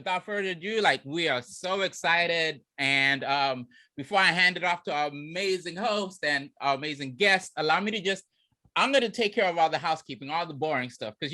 without further ado, like we are so excited. And before I hand it off to our amazing host and our amazing guest, allow me to I'm going to take care of all the housekeeping, all the boring stuff, because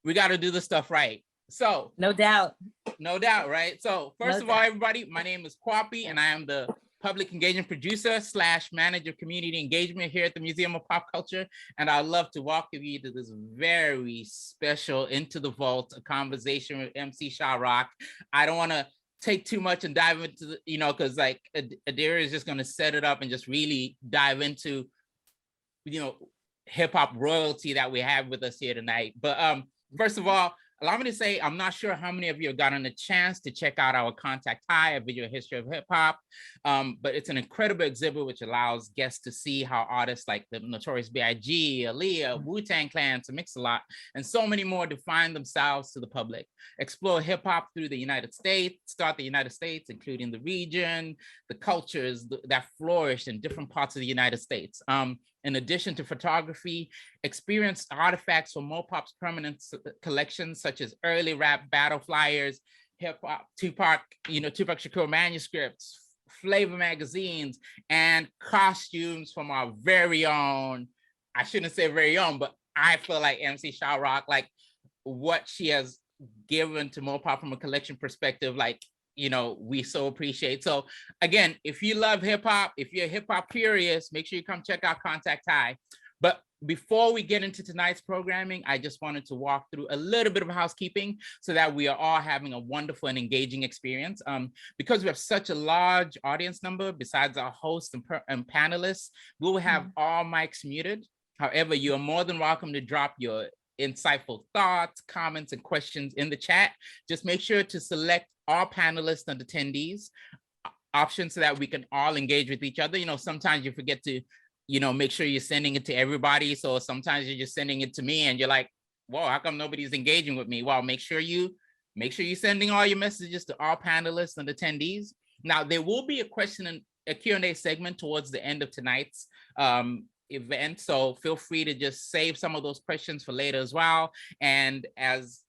we got to do the stuff right. So no doubt, right? So first of all, everybody, my name is Kwapi, and I am the public engagement producer / manager of community engagement here at the Museum of Pop Culture. And I'd love to welcome you to this very special Into the Vault, a conversation with MC Sha-Rock. I don't want to take too much and dive into the, because like Adeerya is just going to set it up and just really dive into, hip hop royalty that we have with us here tonight. But first of all, allow me to say, I'm not sure how many of you have gotten a chance to check out our Contact High, a visual history of hip hop, but it's an incredible exhibit which allows guests to see how artists like the Notorious B.I.G., Aaliyah, Wu-Tang Clan, to Mix-a-Lot, and so many more define themselves to the public. Explore hip hop through the United States, start the United States, including the region, the cultures that flourished in different parts of the United States. In addition to photography, experience artifacts from MoPOP's permanent collections, such as early rap battle flyers, hip hop, Tupac Shakur manuscripts, flavor magazines, and costumes from our very own, I shouldn't say very own, but I feel like MC Sha-Rock, like what she has given to MoPOP from a collection perspective, like, we so appreciate. So again, if you love hip hop, if you're hip hop curious, make sure you come check out Contact High. But before we get into tonight's programming, I just wanted to walk through a little bit of housekeeping so that we are all having a wonderful and engaging experience. Because we have such a large audience number, besides our hosts and panelists, we will have all mics muted. However, you are more than welcome to drop your insightful thoughts, comments, and questions in the chat. Just make sure to select all panelists and attendees options so that we can all engage with each other. Sometimes you forget to, make sure you're sending it to everybody. So sometimes you're just sending it to me and you're like, whoa, how come nobody's engaging with me? Well, make sure you're sending all your messages to all panelists and attendees. Now, there will be a Q&A segment towards the end of tonight's event, so feel free to just save some of those questions for later as well. And as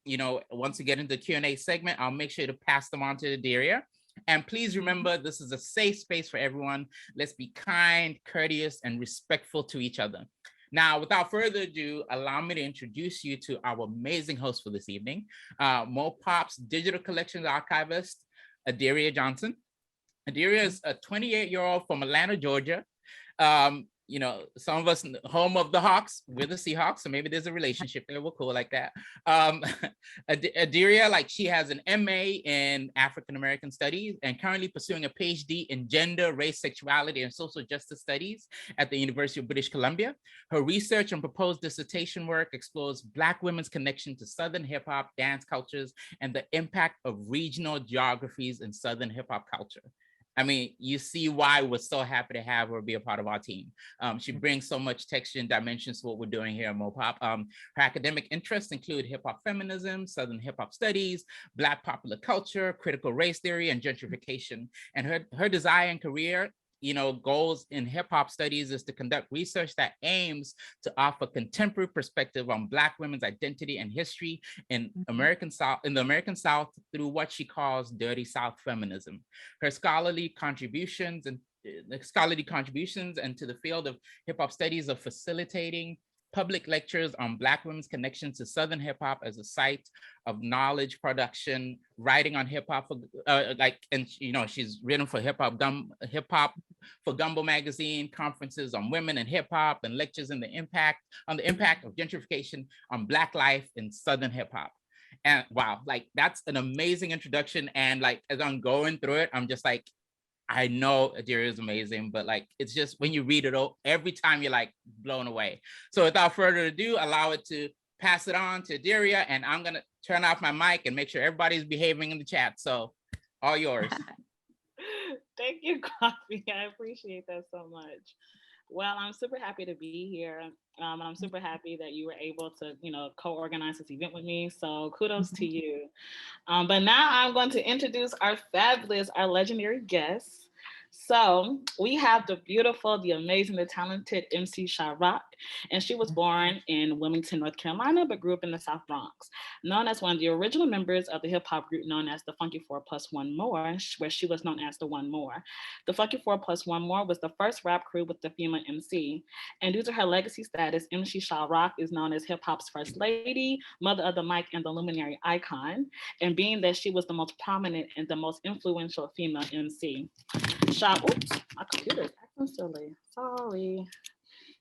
once we get into the Q&A segment, I'll make sure to pass them on to Adeerya. And please remember, this is a safe space for everyone. Let's be kind, courteous, and respectful to each other. Now, without further ado, allow me to introduce you to our amazing host for this evening, MoPOP's Digital Collections Archivist, Adeerya Johnson. Adeerya is a 28-year-old from Atlanta, Georgia. Some of us, home of the Hawks, we're the Seahawks, so maybe there's a relationship there. We're cool like that. Adeerya, she has an MA in African American Studies and currently pursuing a PhD in Gender, Race, Sexuality, and Social Justice Studies at the University of British Columbia. Her research and proposed dissertation work explores Black women's connection to Southern hip hop dance cultures and the impact of regional geographies in Southern hip hop culture. I mean, you see why we're so happy to have her be a part of our team. She brings so much texture and dimensions to what we're doing here at MoPOP. Her academic interests include hip hop feminism, Southern hip hop studies, Black popular culture, critical race theory, and gentrification. And her desire and career goals in hip hop studies is to conduct research that aims to offer contemporary perspective on Black women's identity and history in the American South through what she calls Dirty South feminism. Her scholarly contributions into the field of hip hop studies are facilitating public lectures on Black women's connections to Southern hip hop as a site of knowledge production, writing on hip hop she's written for Hip Hop for Gumbo magazine, conferences on women and hip hop, and lectures on the impact of gentrification on Black life in Southern hip hop. And wow, that's an amazing introduction. And as I'm going through it, I'm just I know Adeerya is amazing, but it's just when you read it every time you're blown away. So without further ado, allow it to pass it on to Adeerya, and I'm gonna turn off my mic and make sure everybody's behaving in the chat. So all yours. Thank you, Coffee. I appreciate that so much. Well, I'm super happy to be here. And I'm super happy that you were able to, co-organize this event with me. So kudos to you. But now I'm going to introduce our legendary guests. So we have the beautiful, the amazing, the talented MC Sha-Rock. And she was born in Wilmington, North Carolina, but grew up in the South Bronx. Known as one of the original members of the hip hop group known as the Funky 4 Plus One More, where she was known as the One More. The Funky 4 Plus One More was the first rap crew with the female MC. And due to her legacy status, MC Sha-Rock is known as hip hop's first lady, mother of the mic, and the luminary icon. And being that she was the most prominent and the most influential female MC. Oops, my computer is acting silly. Sorry.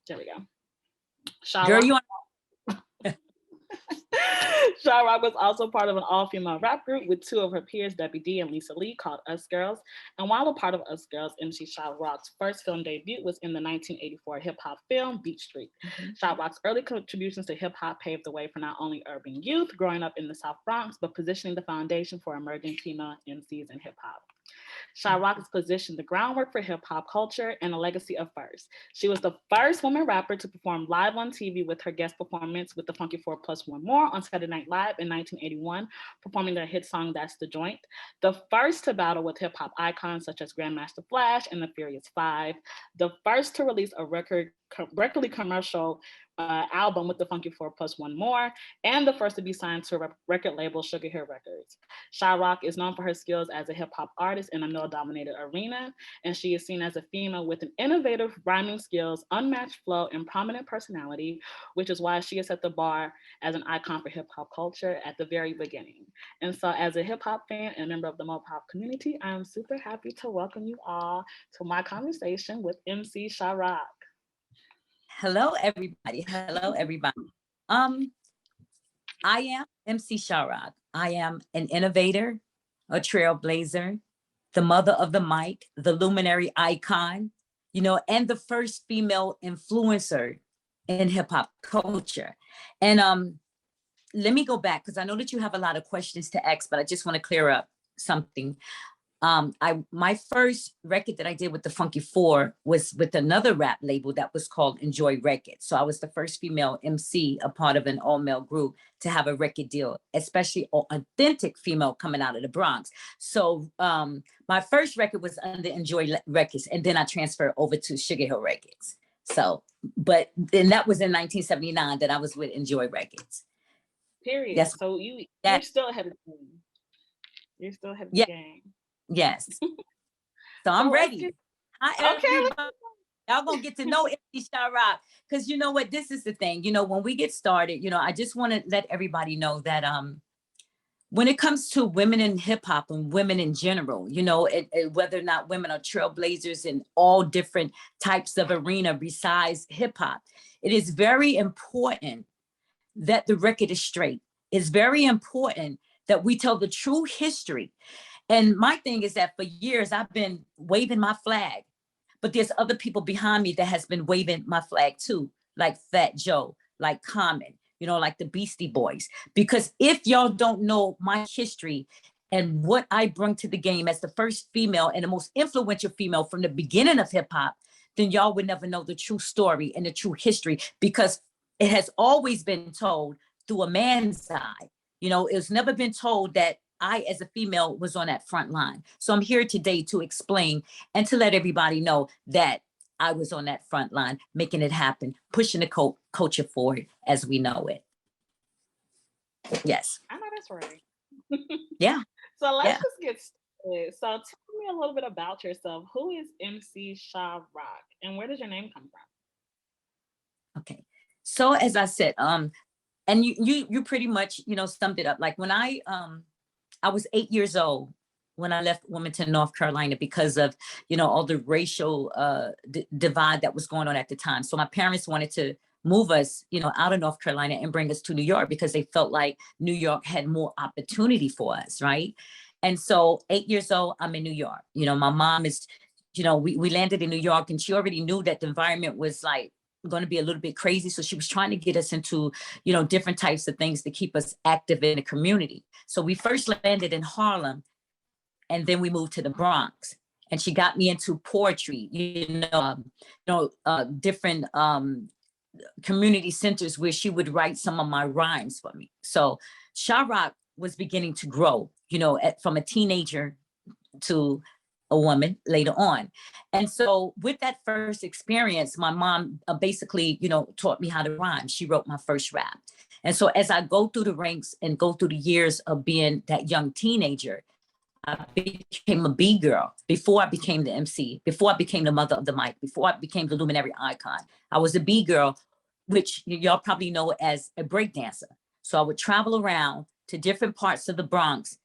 There we go. Girl, you Sha-Rock was also part of an all-female rap group with two of her peers, Debbie D and Lisa Lee, called Us Girls. And while a part of Us Girls, MC Sha-Rock's first film debut was in the 1984 hip-hop film Beat Street. Sha-Rock's early contributions to hip-hop paved the way for not only urban youth growing up in the South Bronx, but positioning the foundation for emerging female MCs in hip-hop. Sha-Rock has positioned the groundwork for hip hop culture and a legacy of first. She was the first woman rapper to perform live on TV with her guest performance with the Funky 4 Plus One More on Saturday Night Live in 1981, performing their hit song That's the Joint. The first to battle with hip hop icons such as Grandmaster Flash and the Furious Five. The first to release a record commercial album with the Funky 4 Plus One More, and the first to be signed to a record label, Sugar Hill Records. Sha-Rock is known for her skills as a hip hop artist in a male-dominated arena, and she is seen as a female with an innovative rhyming skills, unmatched flow, and prominent personality, which is why she is set the bar as an icon for hip hop culture at the very beginning. And so as a hip hop fan and a member of the MoPOP community, I am super happy to welcome you all to my conversation with MC Sha-Rock. Hello, everybody. Hello, everybody. I am MC ShaRock. I am an innovator, a trailblazer, the mother of the mic, the luminary icon, and the first female influencer in hip hop culture. And let me go back because I know that you have a lot of questions to ask, but I just want to clear up something. My first record that I did with the Funky 4 was with another rap label that was called Enjoy Records. So I was the first female MC, a part of an all-male group, to have a record deal, especially authentic female coming out of the Bronx. So my first record was under Enjoy Records, and then I transferred over to Sugar Hill Records. So, but then that was in 1979 that I was with Enjoy Records. Period. Yes. So you're still ahead of the game. You're still ahead of the game. Yes. So I'm ready. Okay. Y'all gonna get to know MC Sha-Rock, because you know what, this is the thing. When we get started, I just want to let everybody know that when it comes to women in hip hop and women in general, whether or not women are trailblazers in all different types of arena besides hip hop, it is very important that the record is straight. It's very important that we tell the true history. And my thing is that for years, I've been waving my flag, but there's other people behind me that has been waving my flag too, like Fat Joe, like Common, like the Beastie Boys. Because if y'all don't know my history and what I bring to the game as the first female and the most influential female from the beginning of hip hop, then y'all would never know the true story and the true history, because it has always been told through a man's eye. It's never been told that I, as a female, was on that front line. So I'm here today to explain and to let everybody know that I was on that front line, making it happen, pushing the culture forward as we know it. Yes. I know that's right. Yeah. So let's just get started. So tell me a little bit about yourself. Who is MC Sha-Rock and where does your name come from? Okay. So as I said, and you pretty much, summed it up. Like when I was 8 years old when I left Wilmington, North Carolina, because of, all the racial divide that was going on at the time. So my parents wanted to move us, out of North Carolina and bring us to New York because they felt like New York had more opportunity for us, right? And so 8 years old, I'm in New York. My mom is, we landed in New York and she already knew that the environment was like going to be a little bit crazy. So she was trying to get us into, different types of things to keep us active in the community. So we first landed in Harlem and then we moved to the Bronx, and she got me into poetry, different community centers where she would write some of my rhymes for me. So Sha-Rock was beginning to grow, from a teenager to a woman later on. And so with that first experience, my mom basically, taught me how to rhyme. She wrote my first rap. And so as I go through the ranks and go through the years of being that young teenager, I became a B girl before I became the MC, before I became the mother of the mic, before I became the luminary icon. I was a B girl, which y'all probably know as a breakdancer. So I would travel around to different parts of the Bronx,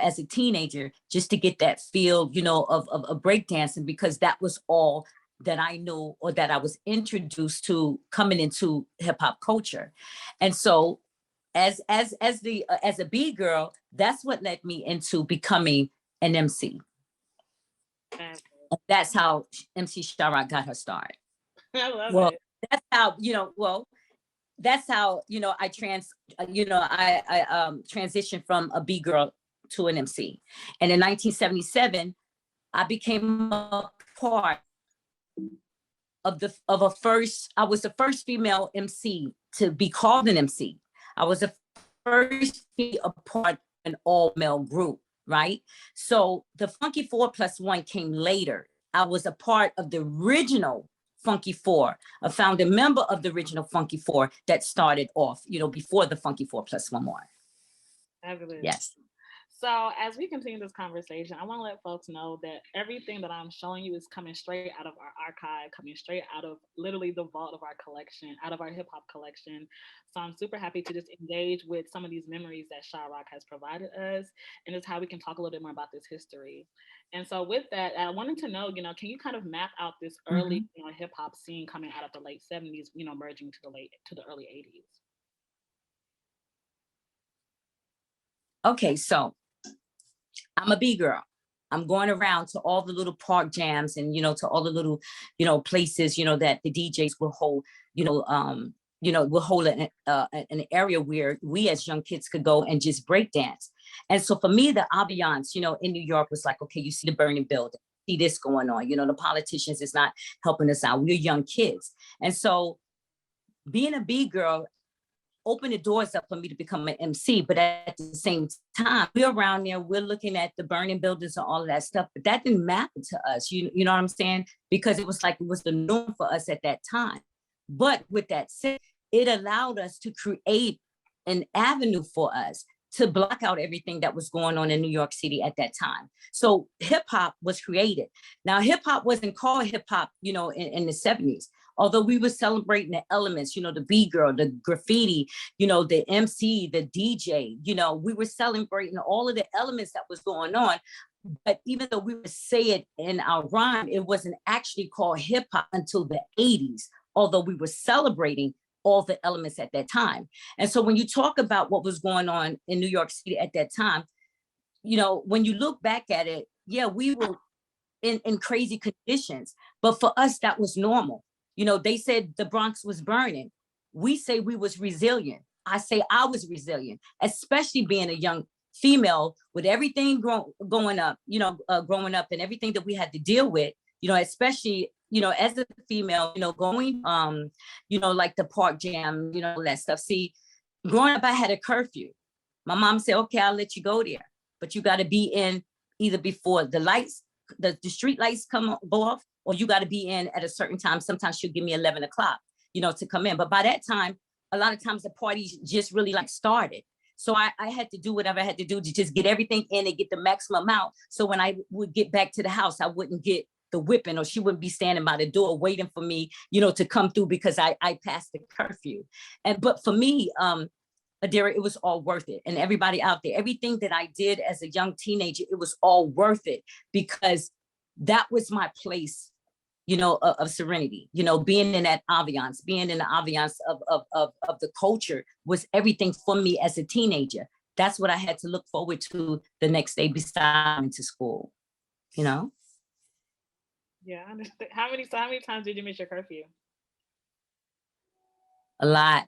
as a teenager, just to get that feel, of breakdancing, because that was all that I knew or that I was introduced to coming into hip hop culture. And so as a B girl, that's what led me into becoming an MC. And that's how MC ShaRock got her start. I love it. That's how, that's how, I transitioned from a B girl to an MC. And in 1977, I became a part I was the first female MC to be called an MC. I was the first a part of an all-male group, right? So the Funky 4+1 came later. I was a part of the original Funky 4, a founding member of the original Funky 4 that started off, before the Funky 4+1 more. Fabulous. Yes. So as we continue this conversation, I want to let folks know that everything that I'm showing you is coming straight out of our archive, coming straight out of literally the vault of our collection, out of our hip hop collection. So I'm super happy to just engage with some of these memories that ShaRock has provided us, and it's how we can talk a little bit more about this history. And so with that, I wanted to know, can you kind of map out this early hip hop scene coming out of the late 70s, merging to the early 80s? Okay, so I'm a B girl. I'm going around to all the little park jams and, to all the little, places, that the DJs will hold, will hold an area where we as young kids could go and just break dance. And so for me, the ambiance, in New York was like, okay, you see the burning building, see this going on, the politicians is not helping us out. We're young kids. And so being a B girl opened the doors up for me to become an MC, but at the same time, we're around there, we're looking at the burning buildings and all of that stuff, but that didn't matter to us, you know what I'm saying? Because it was the norm for us at that time. But with that said, it allowed us to create an avenue for us to block out everything that was going on in New York City at that time. So hip hop was created. Now, hip hop wasn't called hip hop, in the 70s. Although we were celebrating the elements, the B girl, the graffiti, the MC, the DJ, we were celebrating all of the elements that was going on. But even though we would say it in our rhyme, it wasn't actually called hip hop until the 80s, although we were celebrating all the elements at that time. And so when you talk about what was going on in New York City at that time, when you look back at it, yeah, we were in crazy conditions, but for us, that was normal. They said the Bronx was burning. We say we was resilient. I say I was resilient, especially being a young female with everything growing up and everything that we had to deal with, especially, as a female, going, like the park jam, all that stuff. See, growing up, I had a curfew. My mom said, okay, I'll let you go there, but you got to be in either before the lights, the street lights go off, or you got to be in at a certain time. Sometimes she'll give me 11 o'clock, to come in. But by that time, a lot of times the parties just really started. So I had to do whatever I had to do to just get everything in and get the maximum out. So when I would get back to the house, I wouldn't get the whipping, or she wouldn't be standing by the door waiting for me, to come through because I passed the curfew. But for me, Adeerya, it was all worth it. And everybody out there, everything that I did as a young teenager, it was all worth it, because that was my place, of serenity, being in that ambiance, being in the ambiance of the culture was everything for me as a teenager. That's what I had to look forward to the next day besides going to school, Yeah, I understand. How many times did you miss your curfew? A lot.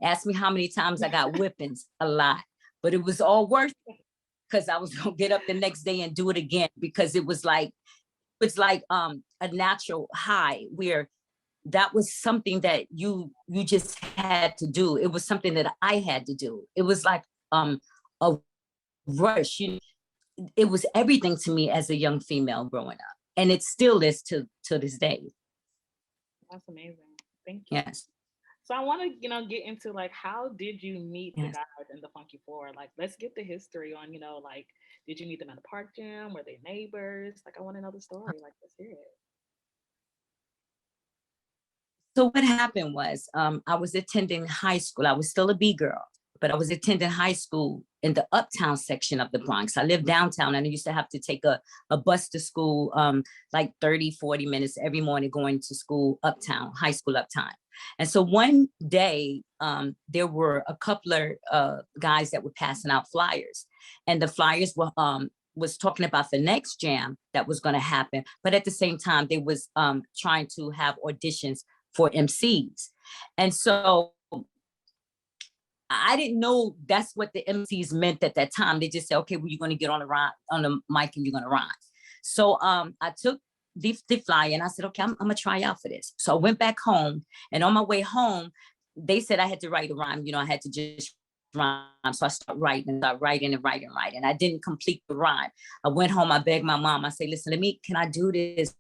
Ask me how many times I got whippings, a lot. But it was all worth it, because I was gonna get up the next day and do it again, because it was like a natural high where that was something that you just had to do. It was something that I had to do. It was like a rush. it was everything to me as a young female growing up. And it still is to this day. That's amazing. Thank you. Yes. So I want to, get into like, how did you meet the Yes. guys in the Funky Four? Like, let's get the history on, like, did you meet them at a park gym? Were they neighbors? Like, I want to know the story. Like, let's hear it. So what happened was, I was attending high school. I was still a B girl, but I was attending high school in the uptown section of the Bronx. I lived downtown, and I used to have to take a bus to school, like 30, 40 minutes every morning going to school uptown, high school uptown. And so one day, there were a couple of guys that were passing out flyers, and the flyers were was talking about the next jam that was going to happen. But at the same time, they was trying to have auditions for MCs. And so I didn't know that's what the MCs meant at that time. They just said, okay, well, you're going to get on the mic and you're going to rhyme. So I took the flyer and I said, okay, I'm going to try out for this. So I went back home, and on my way home, they said I had to write a rhyme. I had to just rhyme. So I started writing. I didn't complete the rhyme. I went home, I begged my mom. I said, listen, can I do this?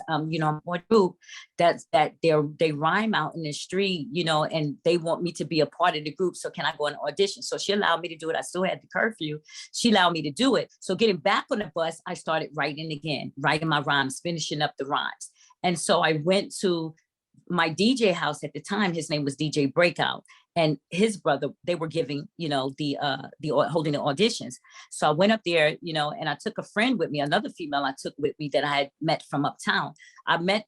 I'm more group that they rhyme out in the street, and they want me to be a part of the group. So can I go and audition? So she allowed me to do it. I still had the curfew. She allowed me to do it. So getting back on the bus, I started writing my rhymes, finishing up the rhymes. And so I went to my DJ house at the time. His name was DJ Breakout, and his brother, they were giving, the holding the auditions. So I went up there, and I took a friend with me, another female I took with me that I had met from uptown.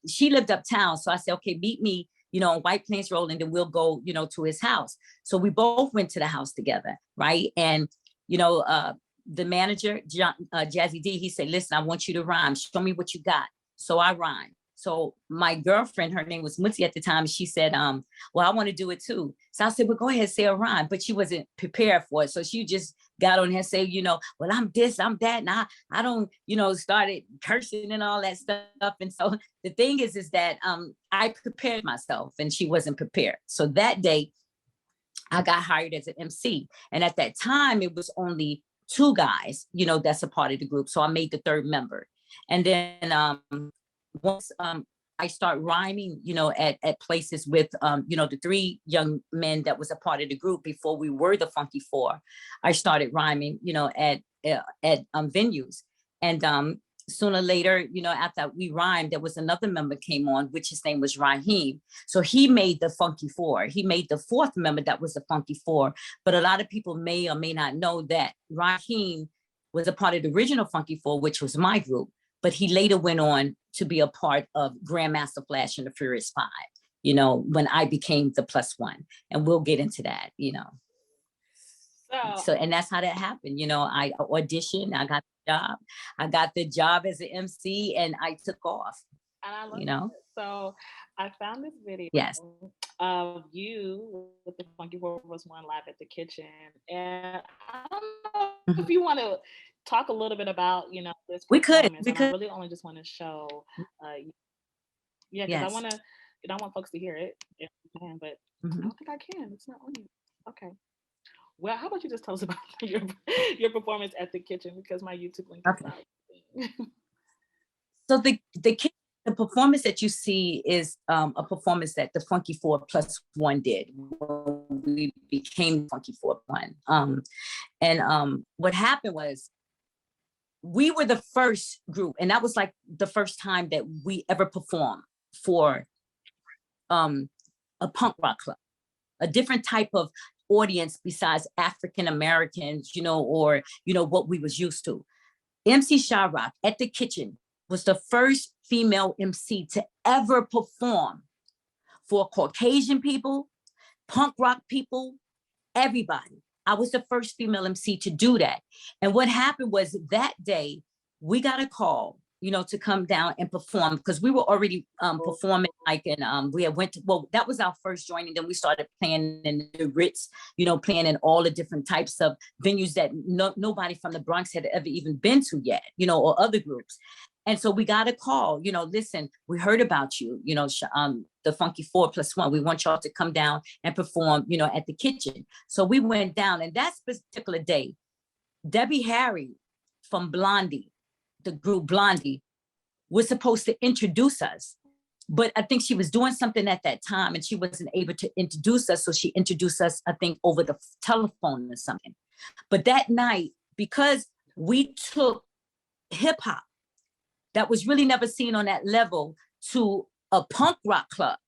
She lived uptown. So I said, okay, meet me, on White Plains Road, and then we'll go, to his house. So we both went to the house together. Right. And, the manager, Jazzy D, he said, listen, I want you to rhyme. Show me what you got. So I rhymed. So my girlfriend, her name was Mutsi at the time, she said, well, I want to do it too. So I said, well, go ahead, say a rhyme. But she wasn't prepared for it. So she just got on here and say, well, I'm this, I'm that. And I don't, started cursing and all that stuff. And so the thing is that I prepared myself, and she wasn't prepared. So that day I got hired as an MC. And at that time, it was only 2 guys, that's a part of the group. So I made the 3rd member. And then once I start rhyming, at places with, the 3 young men that was a part of the group before we were the Funky Four, I started rhyming, at venues. And sooner or later, after we rhymed, there was another member came on, which his name was Raheem. So he made the Funky Four. He made the 4th member that was the Funky Four. But a lot of people may or may not know that Raheem was a part of the original Funky Four, which was my group. But he later went on to be a part of Grandmaster Flash and the Furious 5, when I became the +1. And we'll get into that, So, and that's how that happened. I auditioned, I got the job. I got the job as an MC, and I took off. And I love it. So I found this video of you with the Funky 4+1 live at the kitchen. And I don't know if you want to talk a little bit about, this. We could. I really only just want to show, because I want to, I want folks to hear it if you can, but I don't think I can. It's not on you. Okay. Well, how about you just tell us about your performance at the kitchen, because my YouTube link is out. So the performance that you see is a performance that the Funky 4+1 did when we became Funky 4+1. And what happened was, we were the first group, and that was like the first time that we ever performed for a punk rock club, a different type of audience besides African Americans, or what we was used to. MC Sha-Rock at the kitchen was the first female MC to ever perform for Caucasian people, punk rock people, everybody. I was the first female MC to do that. And what happened was that day, we got a call, to come down and perform, because we were already performing we had that was our first joining. Then we started playing in the Ritz, playing in all the different types of venues that nobody from the Bronx had ever even been to yet, or other groups. And so we got a call, listen, we heard about you, the Funky 4+1. We want y'all to come down and perform, at the kitchen. So we went down, and that particular day, Debbie Harry from Blondie, the group Blondie, was supposed to introduce us. But I think she was doing something at that time and she wasn't able to introduce us. So she introduced us, I think, over the telephone or something. But that night, because we took hip hop that was really never seen on that level to a punk rock club,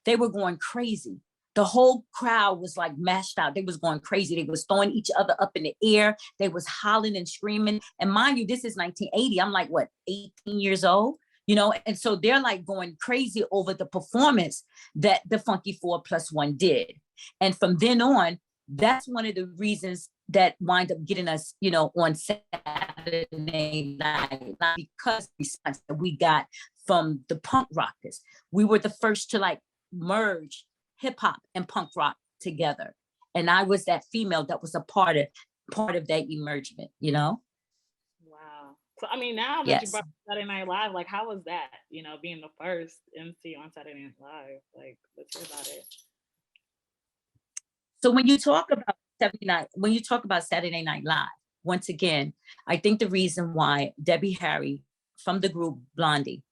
they were going crazy. The whole crowd was like mashed out. They was going crazy. They was throwing each other up in the air. They was hollering and screaming. And mind you, this is 1980. I'm like, what, 18 years old? You know, and so they're like going crazy over the performance that the Funky 4+1 did. And from then on, that's one of the reasons that wind up getting us, you know, on Saturday night, because we got from the punk rockers. We were the first to like merge hip hop and punk rock together. And I was that female that was a part of that emergement, you know? Wow. So, I mean, now that Yes. you brought Saturday Night Live, like, how was that, you know, being the first MC on Saturday Night Live? Like, let's hear about it. So when you talk about Saturday Night Live, once again, I think the reason why Debbie Harry from the group Blondie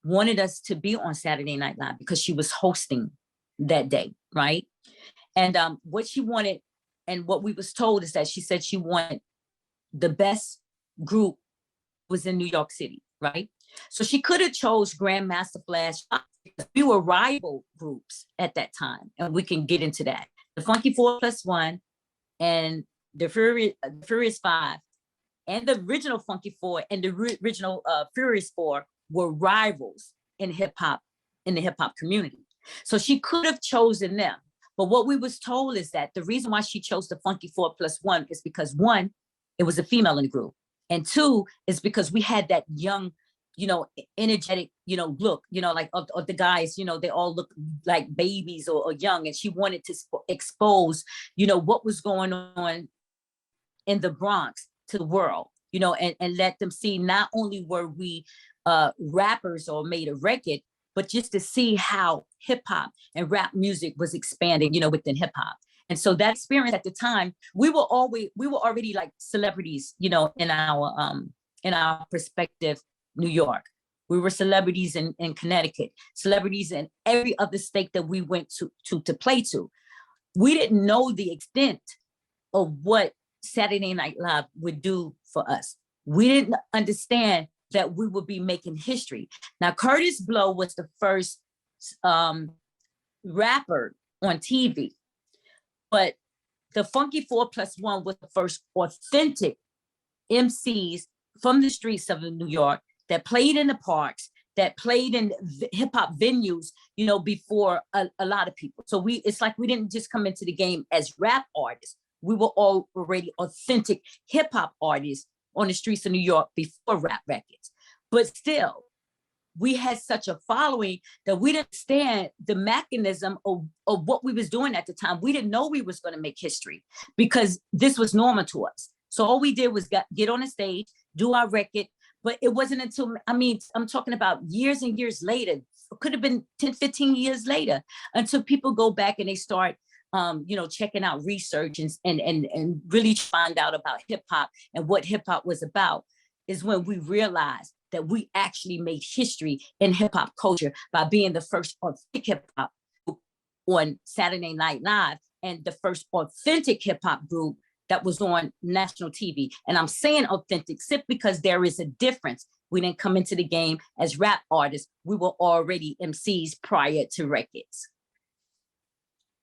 wanted us to be on Saturday Night Live because she was hosting that day, right? And what she wanted and what we was told is that she said she wanted the best group was in New York City, right? So she could have chose Grandmaster Flash. We were rival groups at that time, and we can get into that. The Funky 4+1 and the Furious 5 and the original Funky 4 and the original Furious 4 were rivals in hip hop, in the hip hop community. So she could have chosen them. But what we was told is that the reason why she chose the Funky 4+1 is because one, it was a female in the group. And two, is because we had that young, you know, energetic, you know, look, you know, like of the guys, you know, they all look like babies or young. And she wanted to expose, you know, what was going on in the Bronx to the world, you know, and let them see not only were we rappers or made a record, but just to see how hip hop and rap music was expanding, you know, within hip hop. And so that experience at the time, we were already like celebrities, you know, in our perspective, New York. We were celebrities in Connecticut, celebrities in every other state that we went to play to. We didn't know the extent of what Saturday Night Live would do for us. We didn't understand that we would be making history. Now, Curtis Blow was the first rapper on TV, but the Funky 4+1 was the first authentic MCs from the streets of New York that played in the parks, that played in hip hop venues, you know, before a lot of people. So it's like we didn't just come into the game as rap artists. We were already authentic hip hop artists on the streets of New York before rap records. But still, we had such a following that we didn't understand the mechanism of what we was doing at the time. We didn't know we was going to make history because this was normal to us. So all we did was get on the stage, do our record. But it wasn't until, I mean, I'm talking about years and years later, it could have been 10, 15 years later, until people go back and they start, you know, checking out research and really find out about hip hop and what hip hop was about, is when we realized that we actually made history in hip hop culture by being the first authentic hip hop group on Saturday Night Live and the first authentic hip hop group that was on national TV. And I'm saying authentic simply because there is a difference. We didn't come into the game as rap artists. We were already MCs prior to records.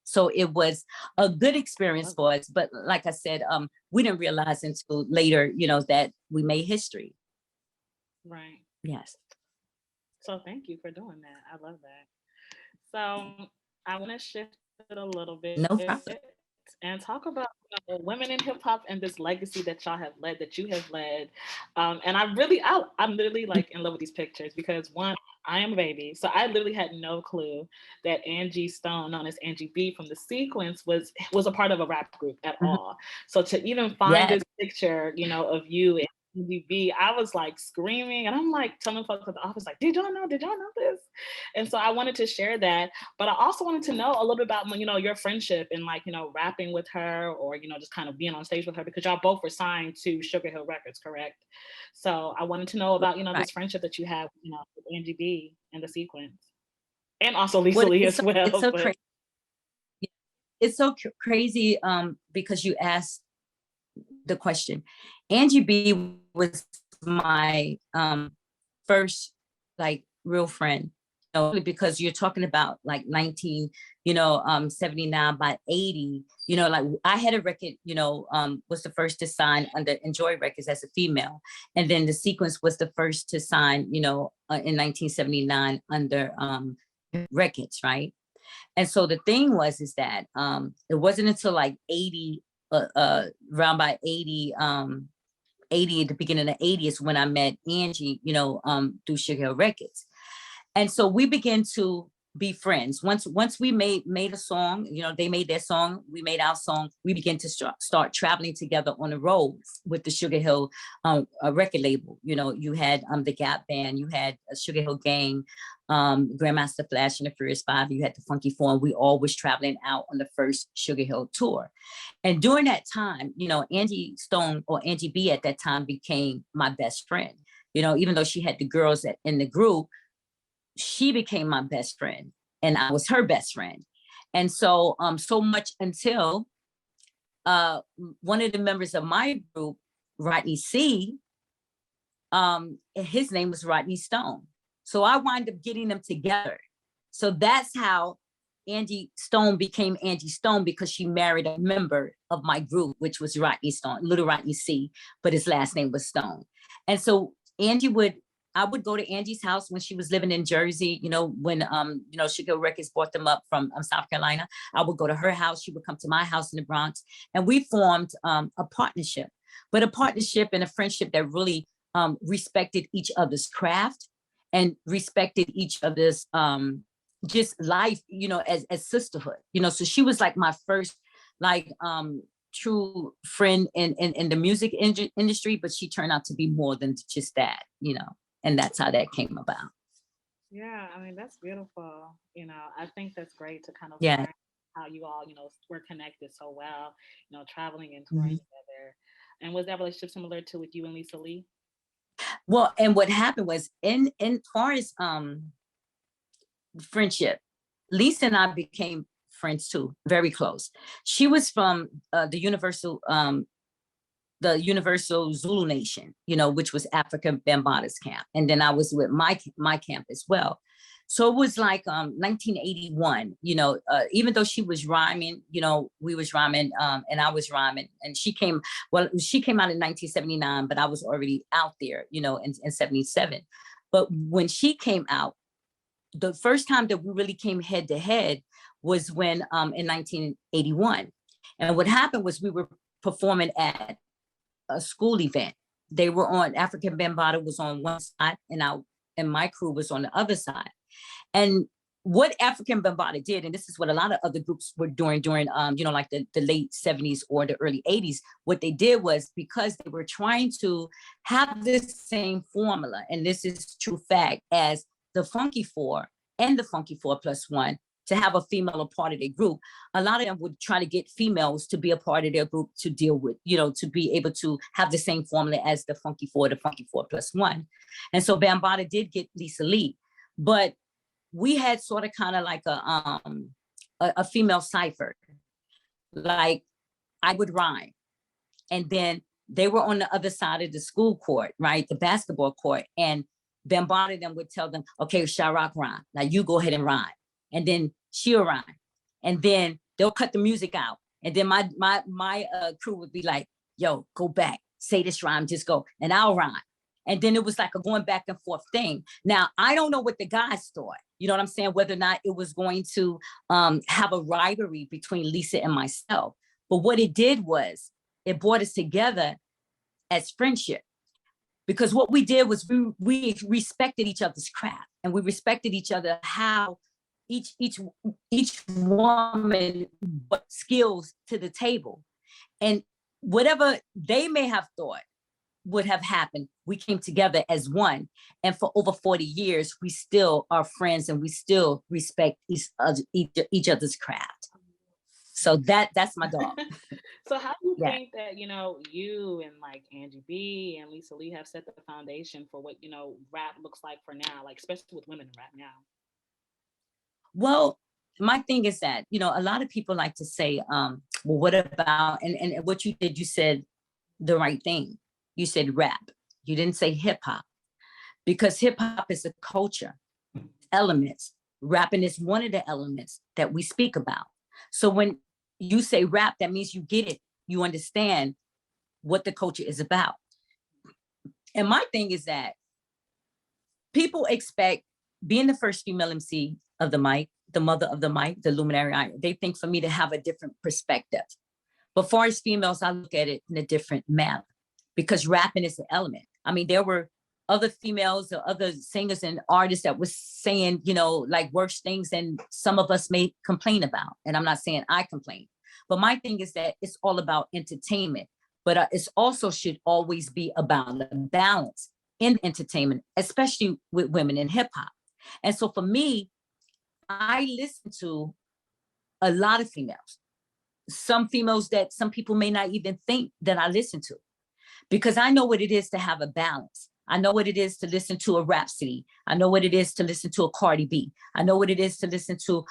So it was a good experience for us. But like I said, we didn't realize until later, you know, that we made history. Right. Yes. So thank you for doing that. I love that. So I want to shift it a little bit. No problem. And talk about women in hip hop and this legacy that y'all have led, that you have led. And I'm literally like in love with these pictures because one, I am a baby. So I literally had no clue that Angie Stone, known as Angie B from The Sequence, was a part of a rap group at all. So to even find this picture, you know, of you MGB, I was like screaming, and I'm like telling folks at the office, like, did y'all know this? And so I wanted to share that, but I also wanted to know a little bit about, you know, your friendship and like, you know, rapping with her, or, you know, just kind of being on stage with her, because y'all both were signed to Sugar Hill Records, correct? So I wanted to know about, you know, this friendship that you have, you know, with MGB and the sequence, and also Lisa Lee as well. It's so crazy. It's so crazy because you asked the question. Angie B was my first like real friend, you know, because you're talking about like 79 by 80, you know, like I had a record, you know, was the first to sign under Enjoy Records as a female. And then the sequence was the first to sign, you know, in 1979 under Records, right? And so the thing was, is that it wasn't until like 80, around by 80, 80 at the beginning of the 80s when I met Angie, you know, through Sugar Hill Records. And so we began to be friends. Once we made a song, you know, they made their song, we made our song, we began to start traveling together on the road with the Sugar Hill record label. You know, you had the Gap Band, you had a Sugar Hill Gang, Grandmaster Flash and the Furious Five, you had the Funky Four, and we all was traveling out on the first Sugar Hill tour. And during that time, you know, Angie Stone, or Angie B at that time, became my best friend. You know, even though she had the girls in the group, she became my best friend, and I was her best friend. And so, so much until one of the members of my group, Rodney C, his name was Rodney Stone. So I wind up getting them together. So that's how Angie Stone became Angie Stone, because she married a member of my group, which was Rodney Stone, little Rodney C, but his last name was Stone. And so I would go to Angie's house when she was living in Jersey, you know, when, you know, Sugar Hill Records brought them up from South Carolina. I would go to her house. She would come to my house in the Bronx, and we formed a partnership, but a partnership and a friendship that really respected each other's craft and respected each other's just life, you know, as sisterhood, you know. So she was like my first, like, true friend in the music industry, but she turned out to be more than just that, you know. And that's how that came about. Yeah, I mean, that's beautiful. You know, I think that's great to kind of Yeah. learn how you all, you know, were connected so well, you know, traveling and touring together. And was that relationship similar to with you and Lisa Lee? Well, and what happened was, in far as friendship, Lisa and I became friends too, very close. She was from the Universal Zulu Nation, you know, which was Africa Bambaata's camp. And then I was with my camp as well. So it was like 1981, you know, even though she was rhyming, you know, we was rhyming and I was rhyming, and she came out in 1979, but I was already out there, you know, in 77. But when she came out, the first time that we really came head to head was when in 1981. And what happened was we were performing at a school event. They were on, African Bambaataa was on one side, and my crew was on the other side. And what African Bambaataa did, and this is what a lot of other groups were doing during, you know, like the late 70s or the early 80s, what they did was, because they were trying to have the same formula, and this is true fact, as the Funky Four and the Funky 4+1, to have a female a part of their group, a lot of them would try to get females to be a part of their group to deal with, you know, to be able to have the same formula as the Funky Four, the Funky 4+1. And so Bambaataa did get Lisa Lee, but we had sort of kind of like a female cipher. Like, I would rhyme, and then they were on the other side of the school court, right, the basketball court, and Bambaataa them would tell them, okay, ShaRock rhyme, now you go ahead and rhyme. And then she'll rhyme, and then they'll cut the music out. And then my crew would be like, yo, go back, say this rhyme, just go, and I'll rhyme. And then it was like a going back and forth thing. Now, I don't know what the guys thought, you know what I'm saying, whether or not it was going to have a rivalry between Lisa and myself. But what it did was, it brought us together as friendship. Because what we did was we respected each other's craft, and we respected each other, how each woman brought skills to the table. And whatever they may have thought would have happened. We came together as one. And for over 40 years, we still are friends and we still respect each other's craft. So that's my dog. So how do you think that, you know, you and like Angie B and Lisa Lee have set the foundation for what, you know, rap looks like for now, like especially with women in rap now? Well, my thing is that, you know, a lot of people like to say, well, what about, and what you did, you said the right thing. You said rap. You didn't say hip hop, because hip hop is a culture, elements. Rapping is one of the elements that we speak about. So when you say rap, that means you get it. You understand what the culture is about. And my thing is that people expect, being the first female MC of the mic, the mother of the mic, the luminary iron, they think for me to have a different perspective. But far as females, I look at it in a different manner, because rapping is an element. I mean, there were other females or other singers and artists that was saying, you know, like worse things than some of us may complain about. And I'm not saying I complain, but my thing is that it's all about entertainment, but it's also should always be about a balance in entertainment, especially with women in hip hop. And so for me, I listen to a lot of females, some females that some people may not even think that I listen to, because I know what it is to have a balance. I know what it is to listen to a Rhapsody. I know what it is to listen to a Cardi B. I know what it is to listen to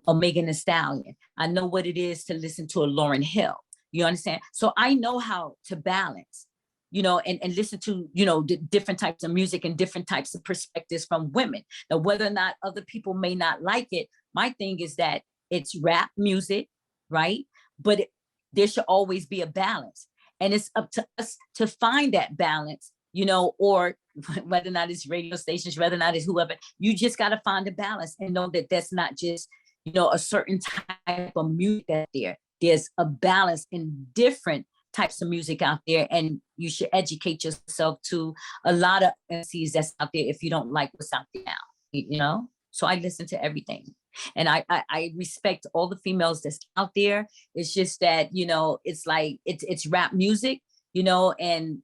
a Megan Thee Stallion. I know what it is to listen to a Lauryn Hill. You understand? So I know how to balance, you know, and listen to, you know, different types of music and different types of perspectives from women. Now, whether or not other people may not like it, my thing is that it's rap music, right? But there should always be a balance. And it's up to us to find that balance, you know, or whether or not it's radio stations, whether or not it's whoever, you just got to find a balance and know that that's not just, you know, a certain type of music out there. There's a balance in different types of music out there, and you should educate yourself to a lot of MCs that's out there if you don't like what's out there now, you know? So I listen to everything. And I respect all the females that's out there. It's just that, you know, it's like, it's rap music, you know, and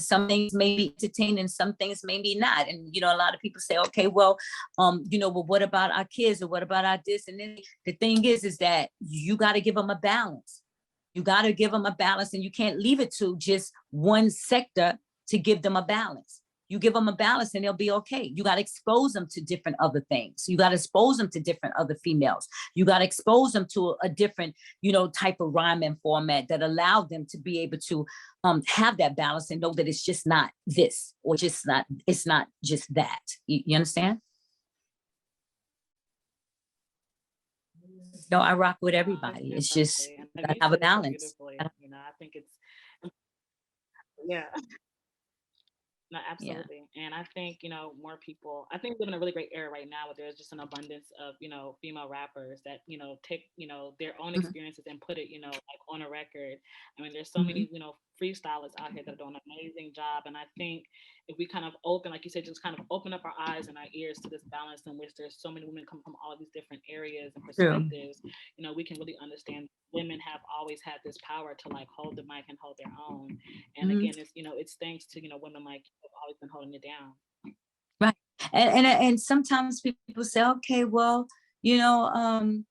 some things may be entertaining, some things maybe not. And, you know, a lot of people say, okay, well, you know, well, what about our kids, or what about our this? And then the thing is that you got to give them a balance. You got to give them a balance, and you can't leave it to just one sector to give them a balance. You give them a balance and they'll be okay. You got to expose them to different other things. You got to expose them to different other females. You got to expose them to a different, you know, type of rhyme and format that allow them to be able to have that balance and know that it's just not this, or just not, it's not just that. You understand? No, I rock with everybody. It's just, you gotta have a balance. You know, I think it's, yeah. No, absolutely. Yeah. And I think, you know, more people, I think we live in a really great era right now where there's just an abundance of, you know, female rappers that, you know, take, you know, their own experiences and put it, you know, like on a record. I mean, there's so many, you know, freestylists out here that are doing an amazing job. And I think if we kind of open, like you said, just kind of open up our eyes and our ears to this balance in which there's so many women come from all of these different areas and perspectives, you know, we can really understand women have always had this power to like hold the mic and hold their own. And again, it's, you know, it's thanks to, you know, women like you have always been holding it down. Right. And sometimes people say, okay, well, you know,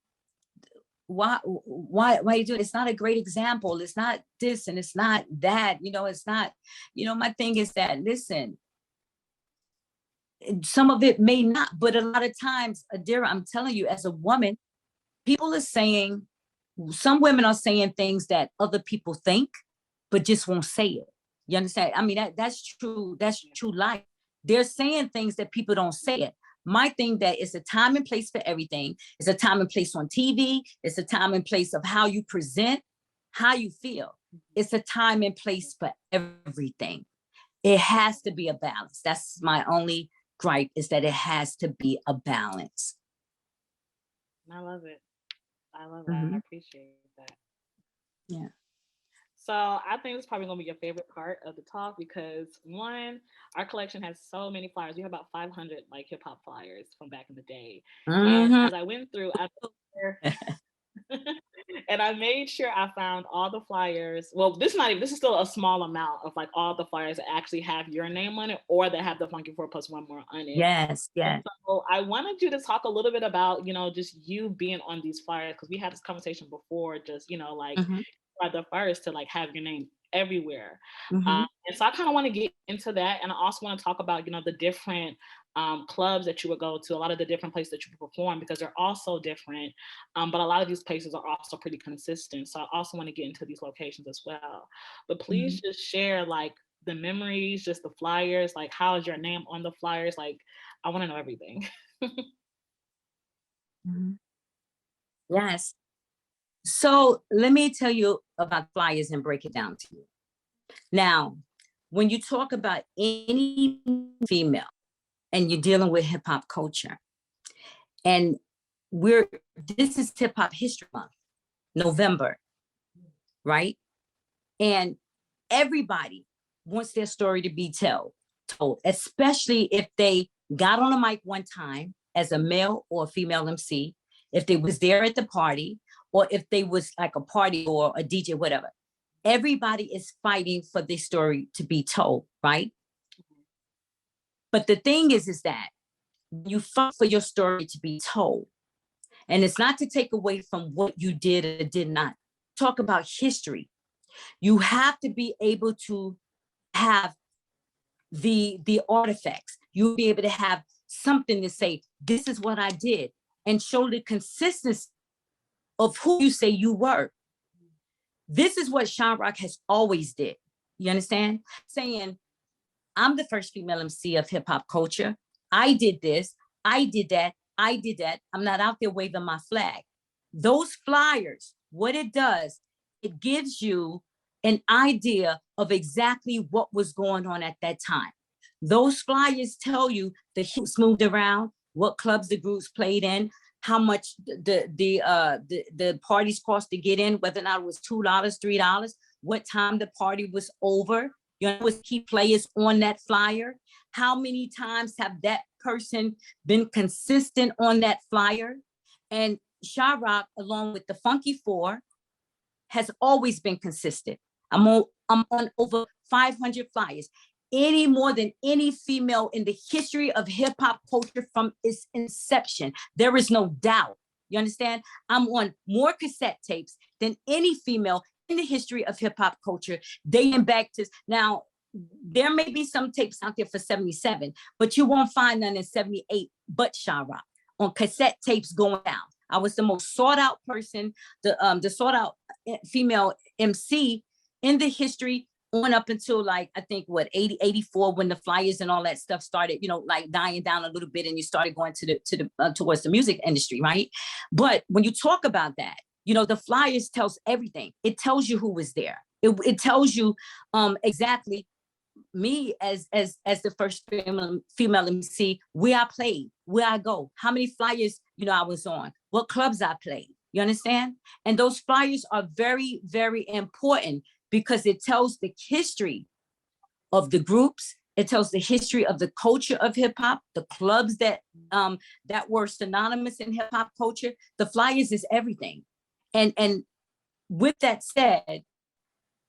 why you do it? It's not a great example. It's not this and it's not that, you know, it's not, you know, my thing is that, listen, some of it may not, but a lot of times, Adeerya, I'm telling you, as a woman, people are saying, some women are saying things that other people think, but just won't say it. You understand? I mean, that's true. That's true life. They're saying things that people don't say it. My thing that it's a time and place for everything. It's a time and place on TV. It's a time and place of how you present, how you feel. It's a time and place for everything. It has to be a balance. That's my only gripe, is that it has to be a balance. I love it. I love that. I appreciate that. Yeah. So I think it's probably gonna be your favorite part of the talk, because one, our collection has so many flyers. We have about 500 like hip hop flyers from back in the day. And as I went through, And I made sure I found all the flyers. Well, this is still a small amount of like all the flyers that actually have your name on it or that have the Funky 4 plus one more on it. Yes, yes. So I wanted you to talk a little bit about, just you being on these flyers, because we had this conversation before, just, like are the first to like have your name everywhere. And so I kind of want to get into that. And I also want to talk about, the different clubs that you would go to, a lot of the different places that you perform, because they're all so different. But a lot of these places are also pretty consistent. So I also want to get into these locations as well. But please just share like the memories, just the flyers, like how is your name on the flyers? Like, I want to know everything. Yes. So let me tell you about flyers and break it down to you. Now, when you talk about any female and you're dealing with hip hop culture, and this is Hip Hop History Month, November, right? And everybody wants their story to be told, especially if they got on a mic one time as a male or a female MC, if they was there at the party, or if they was like a party or a DJ, whatever. Everybody is fighting for their story to be told, right? But the thing is that you fight for your story to be told. And it's not to take away from what you did or did not. Talk about history. You have to be able to have the artifacts. You'll be able to have something to say, this is what I did, and show the consistency of who you say you were. This is what ShaRock has always did. You understand? Saying, I'm the first female MC of hip hop culture. I did this, I did that, I did that. I'm not out there waving my flag. Those flyers, what it does, it gives you an idea of exactly what was going on at that time. Those flyers tell you the hits moved around, what clubs the groups played in, how much the parties cost to get in, whether or not it was $2, $3, what time the party was over. You know, was key players on that flyer. How many times have that person been consistent on that flyer? And ShaRock, along with the Funky 4, has always been consistent. I'm on over 500 flyers, any more than any female in the history of hip hop culture from its inception. There is no doubt. You understand? I'm on more cassette tapes than any female in the history of hip hop culture, dating back to now. There may be some tapes out there for 77, but you won't find none in 78 but ShaRock on cassette tapes going down. I was the most sought out person, the sought out female MC in the history on up until like, I think what, 80, 84, when the flyers and all that stuff started, you know, like dying down a little bit, and you started going towards the music industry, right? But when you talk about that, you know, the flyers tells everything. It tells you who was there. It tells you exactly me as the first female MC, where I played, where I go, how many flyers, you know, I was on, what clubs I played. You understand? And those flyers are very, very important because it tells the history of the groups. It tells the history of the culture of hip hop, the clubs that were synonymous in hip hop culture. The flyers is everything. And with that said,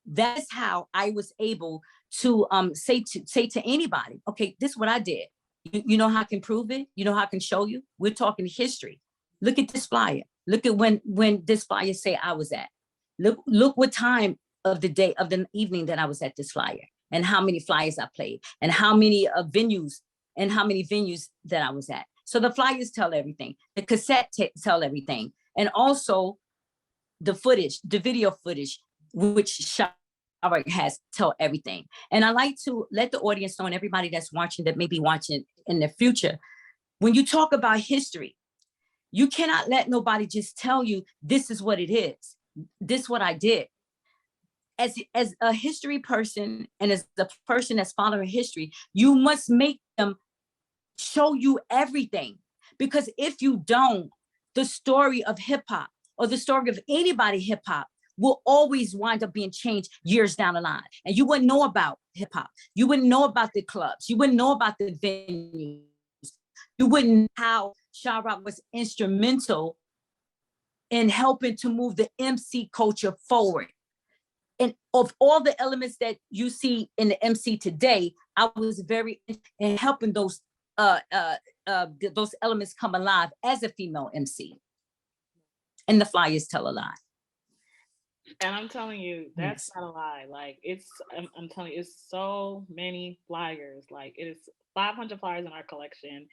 that's how I was able to say to anybody, okay, this is what I did. You know how I can prove it? You know how I can show you? We're talking history. Look at this flyer. Look at when this flyer say I was at. Look what time of the day, of the evening that I was at this flyer, and how many flyers I played, and how many venues that I was at. So the flyers tell everything. The cassette tell everything. And also the footage, the video footage, which ShaRock has, tell everything. And I like to let the audience know, and everybody that's watching, that may be watching in the future, when you talk about history, you cannot let nobody just tell you this is what it is. This is what I did. As a history person, and as the person that's following history, you must make them show you everything. Because if you don't, the story of hip hop, or the story of anybody hip hop, will always wind up being changed years down the line. And you wouldn't know about hip hop. You wouldn't know about the clubs. You wouldn't know about the venues. You wouldn't know how ShaRock was instrumental in helping to move the MC culture forward. And of all the elements that you see in the MC today, I was very in helping those elements come alive as a female MC. And the flyers tell a lie. And I'm telling you, that's not a lie. Like I'm telling you, it's so many flyers. Like it is 500 flyers in our collection.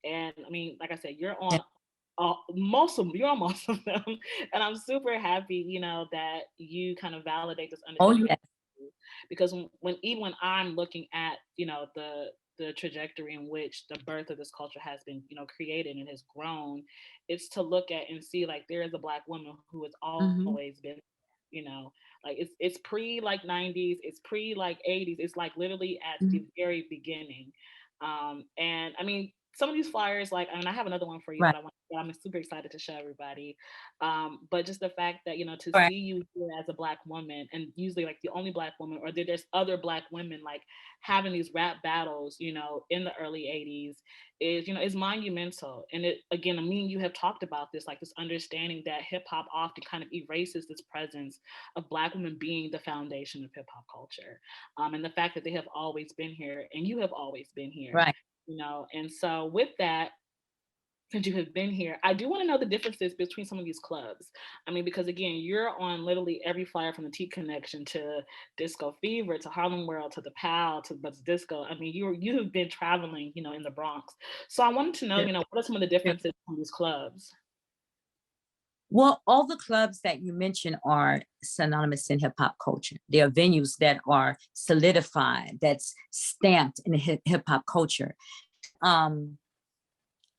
And I mean, like I said, you're on most of them, you're on most of them. And I'm super happy, you know, that you kind of validate this understanding. Oh, yeah. Because even when I'm looking at, you know, the trajectory in which the birth of this culture has been, you know, created and has grown, it's to look at and see like there is a Black woman who has always been, you know, like it's pre like 90s, it's pre like 80s, it's like literally at the very beginning. And I mean, some of these flyers, like, I mean, I have another one for you that I'm super excited to show everybody. But just the fact that, you know, to see you here as a Black woman, and usually like the only Black woman, or there's other Black women like having these rap battles, you know, in the early 80s is, you know, is monumental. And it, again, I mean, you have talked about this, like this understanding that hip hop often kind of erases this presence of Black women being the foundation of hip hop culture. And the fact that they have always been here and you have always been here. Right. You know, and so with that, since you have been here, I do want to know the differences between some of these clubs. I mean, because again, you're on literally every flyer from the T Connection to Disco Fever to Harlem World to the PAL to Buzz Disco. I mean, you have been traveling, you know, in the Bronx. So I wanted to know, you know, what are some of the differences from these clubs? Well, all the clubs that you mentioned are synonymous in hip hop culture. They are venues that are solidified, that's stamped in the hip hop culture.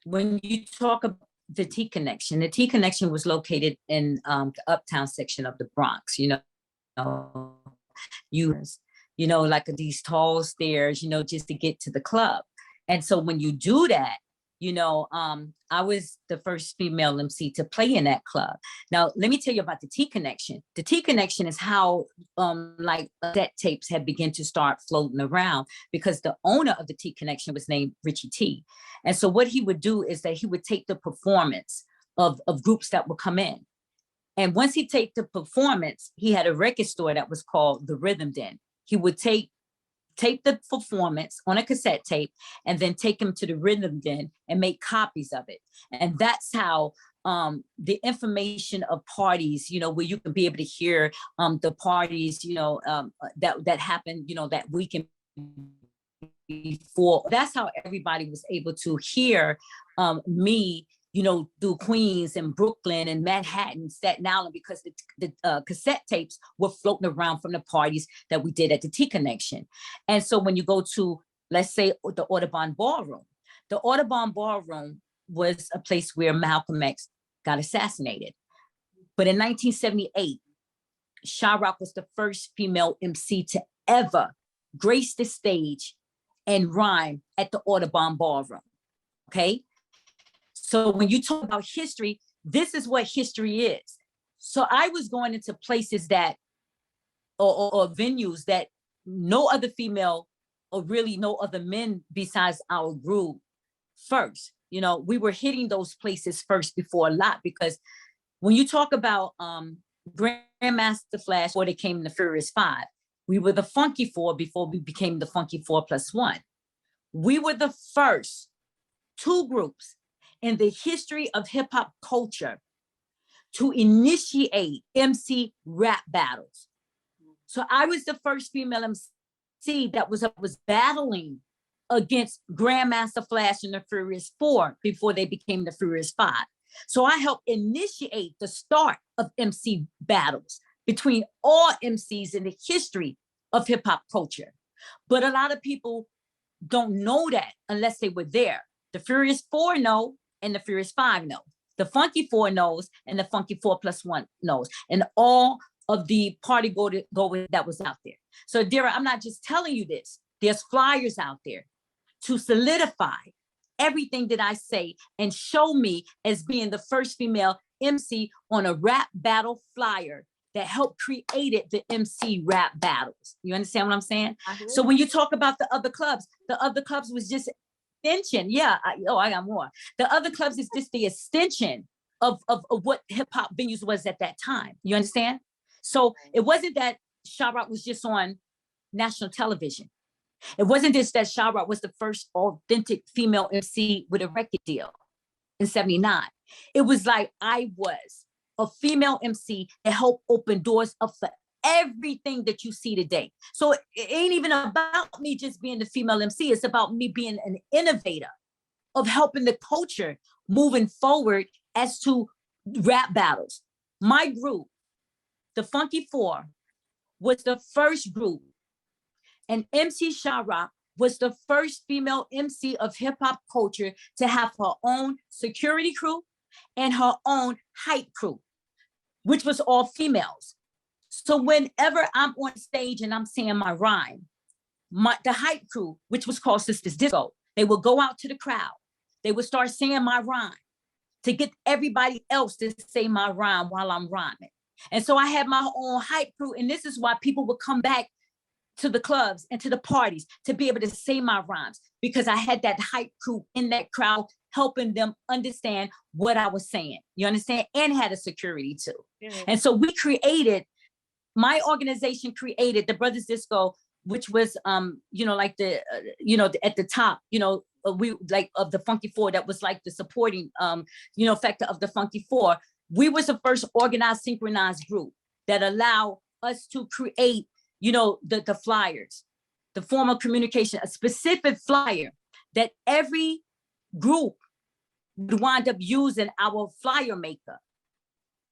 When you talk about the T Connection was located in the uptown section of the Bronx. You know, like these tall stairs, you know, just to get to the club. And so when you do that, you know, I was the first female MC to play in that club. Now, let me tell you about the T Connection. The T Connection is how like cassette tapes had begun to start floating around, because the owner of the T Connection was named Richie T. And so what he would do is that he would take the performance of groups that would come in. And once he take the performance, he had a record store that was called the Rhythm Den. He would tape the performance on a cassette tape and then take them to the Rhythm Den and make copies of it. And that's how the information of parties, you know, where you can be able to hear the parties, you know, that happened, you know, that weekend before. That's how everybody was able to hear me, you know, through Queens and Brooklyn and Manhattan, Staten Island, because the cassette tapes were floating around from the parties that we did at the T Connection. And so when you go to, let's say, the Audubon Ballroom was a place where Malcolm X got assassinated. But in 1978, ShaRock was the first female MC to ever grace the stage and rhyme at the Audubon Ballroom, okay? So when you talk about history, this is what history is. So I was going into places that, or venues that no other female, or really no other men besides our group first. You know, we were hitting those places first before a lot, because when you talk about Grandmaster Flash, before they came in the Furious Five, we were the Funky Four before we became the Funky 4+1. We were the first two groups in the history of hip hop culture to initiate MC rap battles. So I was the first female MC that was battling against Grandmaster Flash and the Furious Four before they became the Furious Five. So I helped initiate the start of MC battles between all MCs in the history of hip hop culture. But a lot of people don't know that unless they were there. The Furious Four know, and the Furious Five know. The Funky Four knows, and the Funky 4+1 knows, and all of the party goers that was out there. So, Adeerya, I'm not just telling you this. There's flyers out there to solidify everything that I say and show me as being the first female MC on a rap battle flyer that helped created the MC rap battles. You understand what I'm saying? So when you talk about the other clubs was just extension. Yeah, I got more. The other clubs is just the extension of what hip hop venues was at that time. You understand? So it wasn't that ShaRock was just on national television. It wasn't just that ShaRock was the first authentic female MC with a record deal in 79. It was like I was a female MC that helped open doors up for everything that you see today. So it ain't even about me just being the female MC. It's about me being an innovator of helping the culture moving forward as to rap battles. My group, the Funky Four, was the first group, and MC Sha-Rock was the first female MC of hip hop culture to have her own security crew and her own hype crew, which was all females. So whenever I'm on stage and I'm saying my rhyme, the hype crew, which was called Sisters Disco, they would go out to the crowd. They would start saying my rhyme to get everybody else to say my rhyme while I'm rhyming. And so I had my own hype crew, and this is why people would come back to the clubs and to the parties to be able to say my rhymes, because I had that hype crew in that crowd helping them understand what I was saying. You understand? And had a security too. Mm-hmm. And so we created, my organization created the Brothers Disco, which was, like the, at the top, we like of the Funky Four, that was like the supporting, factor of the Funky Four. We was the first organized, synchronized group that allowed us to create, the flyers, the form of communication, a specific flyer that every group would wind up using our flyer maker,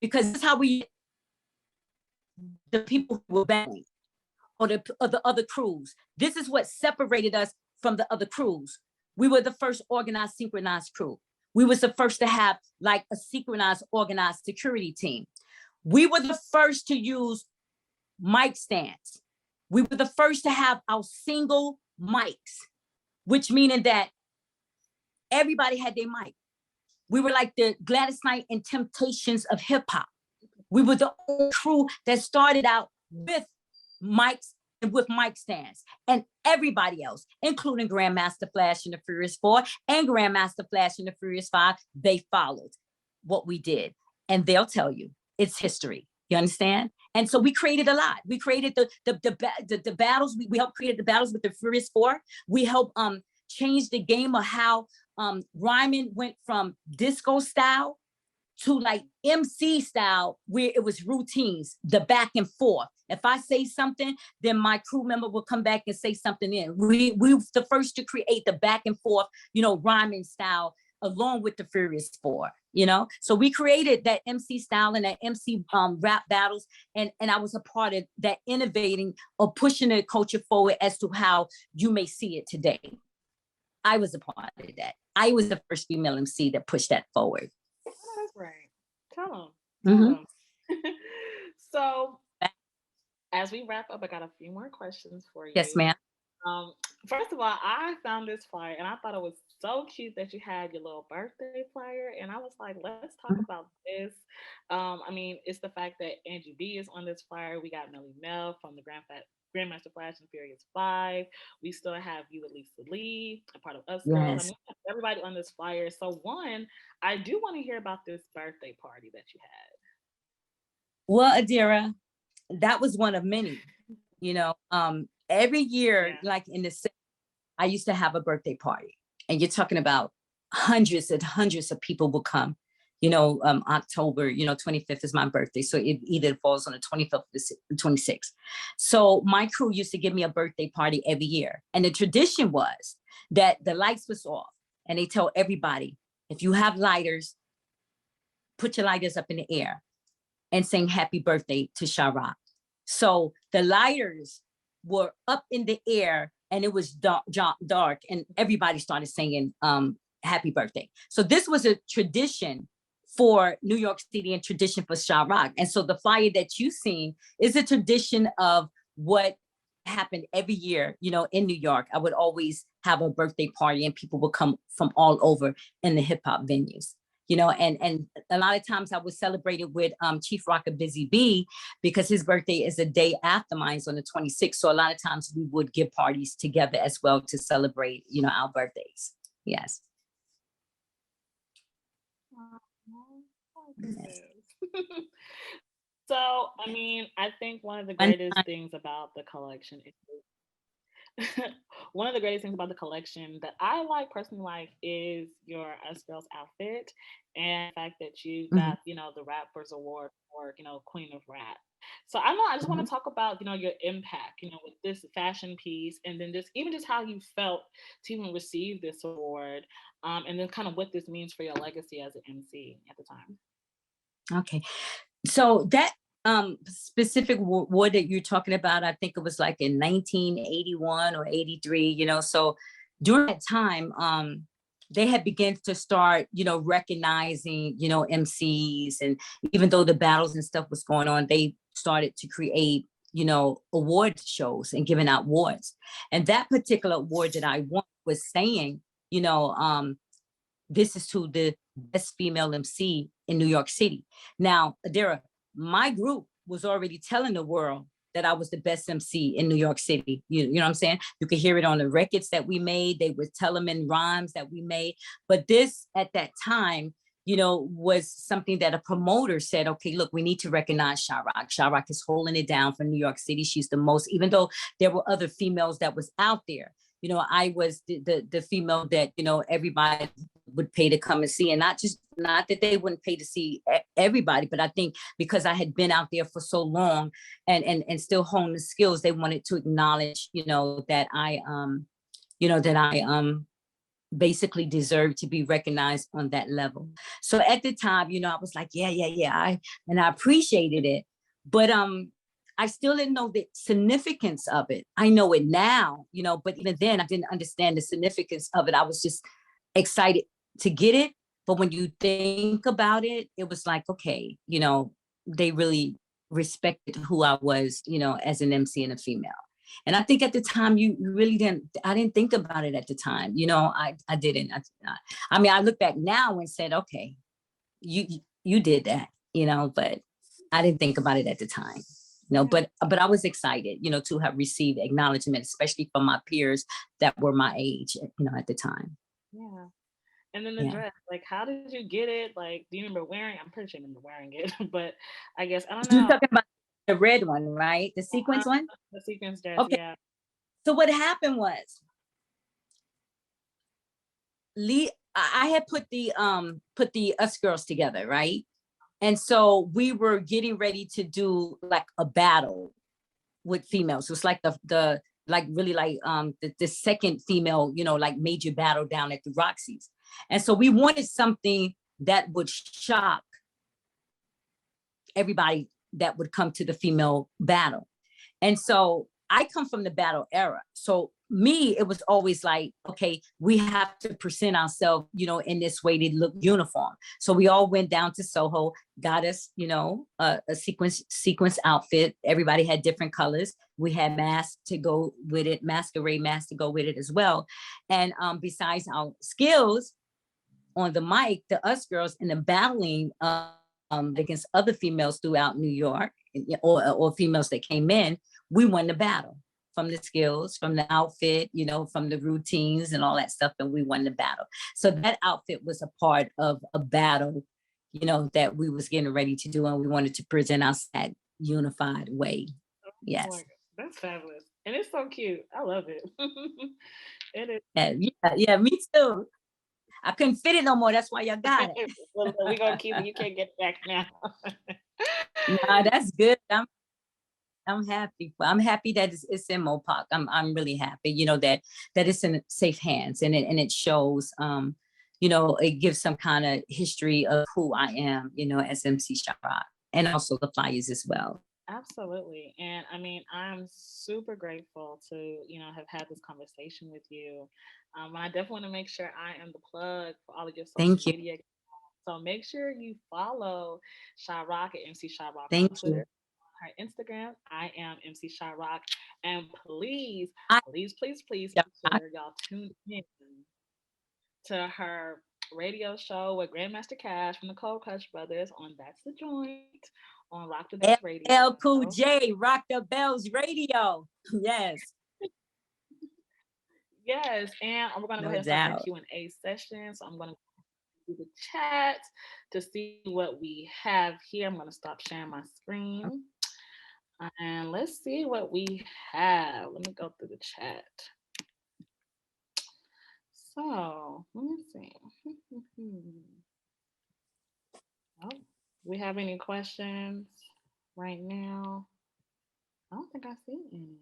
because that's how the people who were banging, or the other crews. This is what separated us from the other crews. We were the first organized, synchronized crew. We was the first to have like a synchronized, organized security team. We were the first to use mic stands. We were the first to have our single mics, which meaning that everybody had their mic. We were like the Gladys Knight and Temptations of hip hop. We were the only crew that started out with mics and with mic stands, and everybody else, including Grandmaster Flash and the Furious Four and Grandmaster Flash and the Furious Five, they followed what we did. And they'll tell you, it's history. You understand? And so we created a lot. We created the battles. We helped create the battles with the Furious Four. We helped change the game of how rhyming went from disco style to like MC style, where it was routines, the back and forth. If I say something, then my crew member will come back and say something in. We were the first to create the back and forth, rhyming style, along with the Furious Four, So we created that MC style and that MC rap battles. And I was a part of that, innovating or pushing the culture forward as to how you may see it today. I was a part of that. I was the first female MC that pushed that forward. Oh, that's right. Tell them. So as we wrap up, I got a few more questions for you. Yes, ma'am. First of all, I found this flyer and I thought it was so cute that you had your little birthday flyer. And I was like, let's talk about this. It's the fact that Angie B is on this flyer. We got Melly Mel from the Grandmaster Flash and Furious 5. We still have you with Lisa Lee, a part of Us Girls. Everybody on this flyer. So one, I do want to hear about this birthday party that you had. Well, Adeerya, that was one of many, every year, like in the city, I used to have a birthday party, and you're talking about hundreds and hundreds of people will come. October, 25th is my birthday. So it either falls on the 25th or the 26th. So my crew used to give me a birthday party every year. And the tradition was that the lights was off, and they tell everybody, if you have lighters, put your lighters up in the air and sing happy birthday to ShaRock. So the lighters were up in the air, and it was dark, and everybody started singing happy birthday. So this was a tradition for New York City and tradition for ShaRock. And so the flyer that you've seen is a tradition of what happened every year, in New York. I would always have a birthday party, and people would come from all over in the hip hop venues. And a lot of times I would celebrate it with Chief Rocker Busy Bee, because his birthday is a day after mine's on the 26th. So a lot of times we would give parties together as well to celebrate, our birthdays. Yes. Yes. So, I mean, I think one of the greatest things about the collection is one of the greatest things about the collection that I personally like is your Us Girls outfit and the fact that you got, the Rappers Award for, Queen of Rap. So I just want to talk about, your impact, with this fashion piece and then just how you felt to even receive this award, and then kind of what this means for your legacy as an MC at the time. Okay. So that specific award that you're talking about, I think it was like in 1981 or 83, so during that time, they had begun to start, recognizing, MCs, and even though the battles and stuff was going on, they started to create, award shows and giving out awards. And that particular award that I won was saying, this is to the best female MC in New York City. Now, Adeerya, my group was already telling the world that I was the best MC in New York City. You know what I'm saying? You could hear it on the records that we made. They would tell them in rhymes that we made. But this, at that time, was something that a promoter said, okay, look, we need to recognize Sha-Rock. Sha-Rock is holding it down for New York City. She's the most, even though there were other females that was out there. I was the female that, everybody would pay to come and see, and not that they wouldn't pay to see everybody, but I think because I had been out there for so long and still hone the skills, they wanted to acknowledge, that I basically deserved to be recognized on that level. So at the time, I was like, yeah, I appreciated it, but I still didn't know the significance of it. I know it now, but even then I didn't understand the significance of it. I was just excited to get it. But when you think about it, it was like, okay, they really respected who I was, as an MC and a female. And I think at the time I didn't think about it at the time. I didn't. I mean, I look back now and said, okay, you did that, but I didn't think about it at the time. But I was excited, to have received acknowledgement, especially from my peers that were my age, at the time. Yeah. And then the dress, how did you get it? Do you remember wearing? I'm pretty sure you remember wearing it, but I guess I don't know. You're talking about the red one, right? The sequence one? The sequence dress, okay. Yeah. So what happened was, I had put the Us Girls together, right? And so we were getting ready to do like a battle with females. It was like the second female, like major battle down at the Roxy's. And so we wanted something that would shock everybody that would come to the female battle. And so I come from the battle era. So me, it was always like, okay, we have to present ourselves, in this way to look uniform. So we all went down to Soho, got us, a sequence outfit. Everybody had different colors. We had masks to go with it, masquerade masks to go with it as well. And besides our skills on the mic, the Us Girls in the battling against other females throughout New York, or females that came in, we won the battle. From the skills, from the outfit, from the routines and all that stuff, and we won the battle. So that outfit was a part of a battle, that we was getting ready to do, and we wanted to present us that unified way. Yes. Oh, that's fabulous. And it's so cute. I love it. It is. Yeah, me too. I couldn't fit it no more. That's why y'all got it. Well, we're going to keep it. You can't get it back now. Nah, that's good. I'm happy. I'm happy that it's in MoPOP. I'm really happy, that it's in safe hands, and it shows, it gives some kind of history of who I am, as MC Sha-Rock, and also the Flyers as well. Absolutely. And I mean, I'm super grateful to, have had this conversation with you. I definitely want to make sure I am the plug for all of your social media. So make sure you follow Sha-Rock at MC Sha-Rock on Twitter. Her Instagram, I am MC Sha-Rock, and please make sure y'all tune in to her radio show with Grandmaster Cash from the Cold Crush Brothers on That's the Joint on Rock the Bells Radio. L Cool J, Rock the Bells Radio. Yes. Yes, and we're gonna go ahead and start the Q&A session. So I'm gonna through the chat to see what we have here. I'm going to stop sharing my screen. And let's see what we have. Let me go through the chat. So, let me see. Oh, we have any questions right now? I don't think I see any.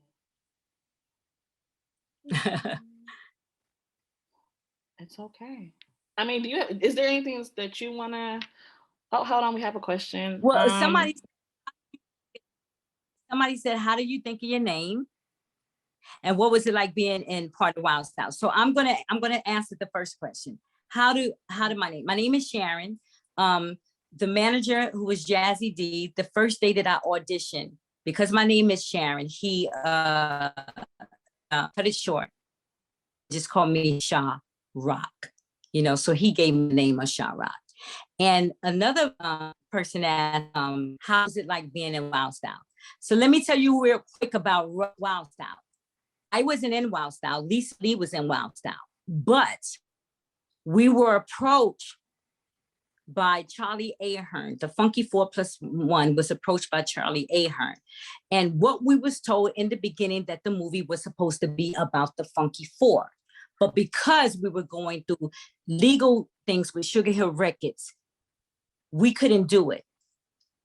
It's okay. I mean, is there anything that you want to, oh, hold on, we have a question. Well, somebody said, how do you think of your name? And what was it like being in part of Wild Style? So I'm gonna answer the first question. How did my name is Sharon. The manager, who was Jazzy D, the first day that I auditioned, because my name is Sharon, he cut it short, just called me Sha-Rock, you know, so he gave me the name of Sha-Rock. And another person asked, how is it like being in Wild Style? So let me tell you real quick about Wild Style. I wasn't in Wild Style. Lisa Lee was in Wild Style, but we were approached by Charlie Ahern. The Funky 4+1 was approached by Charlie Ahern. And what we was told in the beginning, that the movie was supposed to be about the Funky Four. But because we were going through legal things with Sugar Hill Records, we couldn't do it.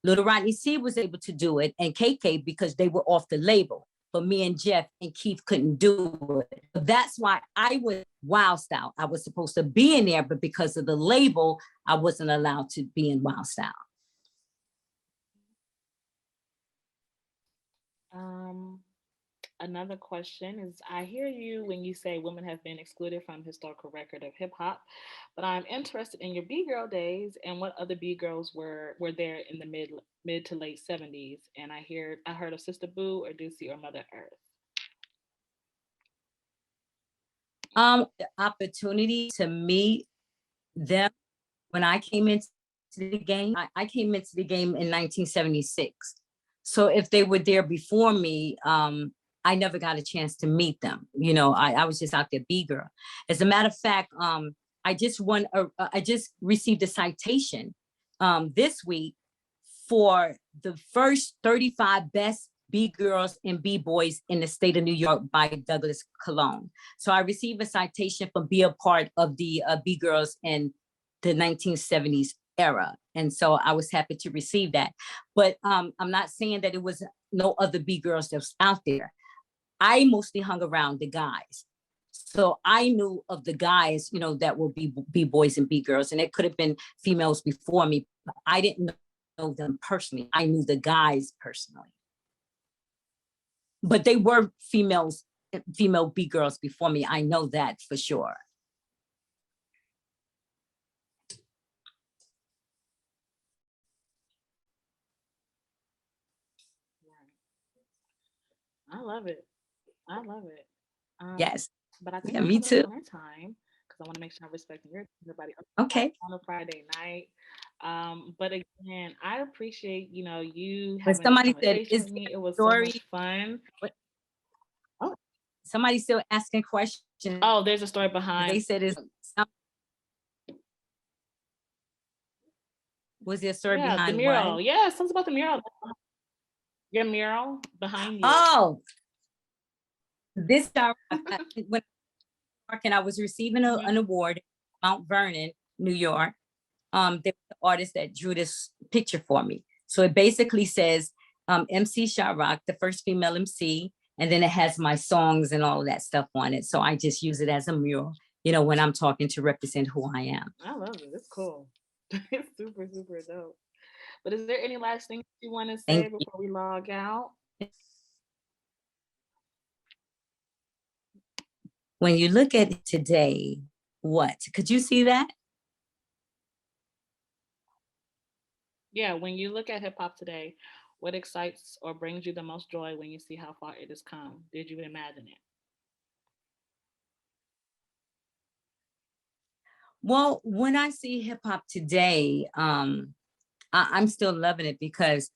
Little Rodney C was able to do it, and KK, because they were off the label. But me and Jeff and Keith couldn't do it. That's why I was Wild Style. I was supposed to be in there, but because of the label, I wasn't allowed to be in Wild Style. Another question is, I hear you when you say women have been excluded from historical record of hip hop, but I'm interested in your B-girl days and what other B-girls were there in the mid to late 70s. And I heard of Sister Boo or Deucey or Mother Earth. The opportunity to meet them when I came into the game, I came into the game in 1976. So if they were there before me, I never got a chance to meet them. You know, I was just out there B-girl. As a matter of fact, I just received a citation this week for the first 35 best B-girls and B-boys in the state of New York by Douglas Cologne. So I received a citation for being a part of the B-girls in the 1970s era. And so I was happy to receive that. But I'm not saying that it was no other B-girls that was out there. I mostly hung around the guys. So I knew of the guys, you know, that were B-boys and B-girls, and it could have been females before me, but I didn't know them personally. I knew the guys personally. But they were female B-girls before me. I know that for sure. I love it. I love it. Yes. But I think yeah, me too. Our time, because I want to make sure I'm respecting everybody. Okay. On a Friday night. But again, I appreciate, you know, you having somebody said, with me. It was so much fun. Oh, somebody's still asking questions. Oh, there's a story behind. They said was there a story behind the mural? What? Yeah, something about the mural. Your mural behind you. Oh, this when I was receiving an award in Mount Vernon, New York. There was an artist that drew this picture for me. So it basically says MC Sha-Rock, the first female MC, and then it has my songs and all of that stuff on it. So I just use it as a mural, you know, when I'm talking to represent who I am. I love it. It's cool. It's super, super dope. But is there any last thing you want to say before we log out? When you look at it today, what? Could you see that? Yeah, when you look at hip hop today, what excites or brings you the most joy when you see how far it has come? Did you imagine it? Well, when I see hip hop today, I'm still loving it because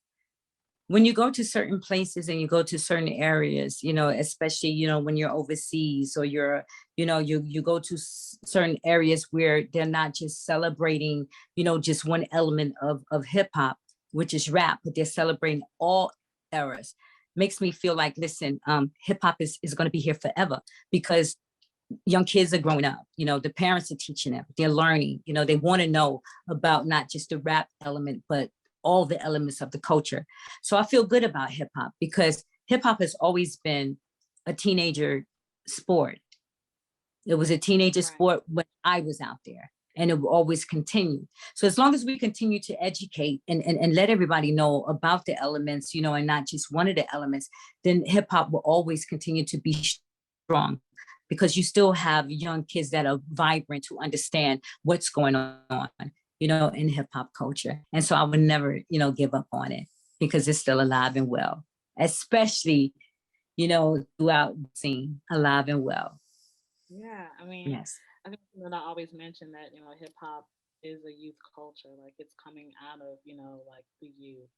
when you go to certain places and you go to certain areas, you know, especially, you know, when you're overseas or you're, you know, you go to certain areas where they're not just celebrating, you know, just one element of hip hop, which is rap, but they're celebrating all eras. Makes me feel like, listen, hip hop is going to be here forever, because young kids are growing up, you know, the parents are teaching them, they're learning, you know, they want to know about not just the rap element, but all the elements of the culture. So I feel good about hip hop, because hip hop has always been a teenager sport. It was a teenager sport when I was out there, and it will always continue. So as long as we continue to educate and let everybody know about the elements, you know, and not just one of the elements, then hip hop will always continue to be strong, because you still have young kids that are vibrant to understand what's going on, you know, in hip hop culture. And so I would never, you know, give up on it, because it's still alive and well, especially, you know, throughout the scene, alive and well. Yeah, I mean, Yes. I think that I always mention that, you know, hip hop is a youth culture. Like, it's coming out of, you know, like the youth.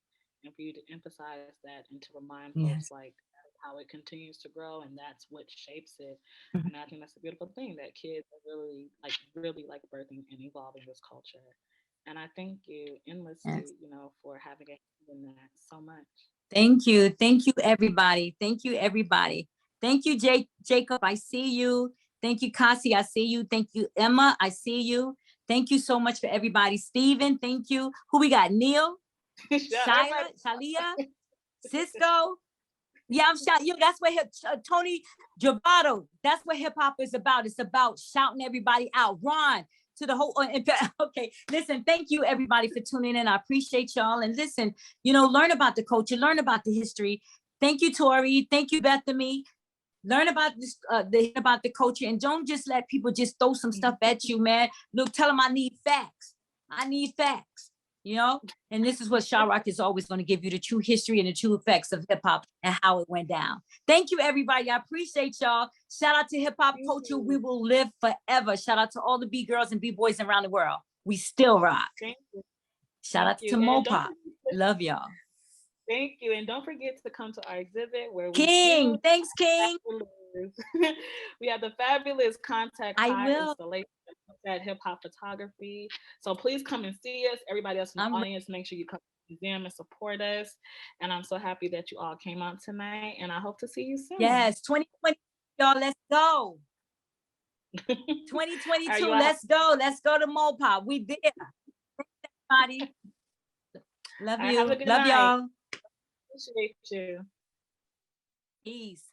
And for you to emphasize that and to remind folks, Yes. like, how it continues to grow, and that's what shapes it. Mhm. And I think that's a beautiful thing, that kids are really like birthing and evolving this culture. And I thank you endlessly, Yes. you know, for having a hand in that so much. Thank you. Thank you, everybody. Thank you, everybody. Thank you, Jacob. I see you. Thank you, Kasi. I see you. Thank you, Emma. I see you. Thank you so much for everybody. Steven, thank you. Who we got? Neil, Shalia, Cisco. Yeah, I'm shouting. You. That's what Tony Giavato. That's what hip hop is about. It's about shouting everybody out. Ron, to the whole. Okay, listen. Thank you, everybody, for tuning in. I appreciate y'all. And listen, you know, learn about the culture, learn about the history. Thank you, Tori. Thank you, Bethany. Learn about this, about the culture, and don't just let people just throw some stuff at you, man. Look, tell them I need facts. I need facts. You know, and this is what ShaRock is always going to give you: the true history and the true effects of hip hop and how it went down. Thank you, everybody. I appreciate y'all. Shout out to hip hop culture. We will live forever. Shout out to all the B girls and B boys around the world. We still rock. Thank you. Shout out to MoPOP. Love y'all. Thank you. And don't forget to come to our exhibit where we King. Thanks, King. We have the fabulous contact installation at HipHop Photography. So please come and see us. Everybody else in the audience, make sure you come to the museum and support us. And I'm so happy that you all came out tonight. And I hope to see you soon. Yes, 2020, y'all. Let's go. 2022. Let's go. Let's go to MoPOP. We did. Thanks, everybody. Love you. Love y'all. Appreciate you. Peace.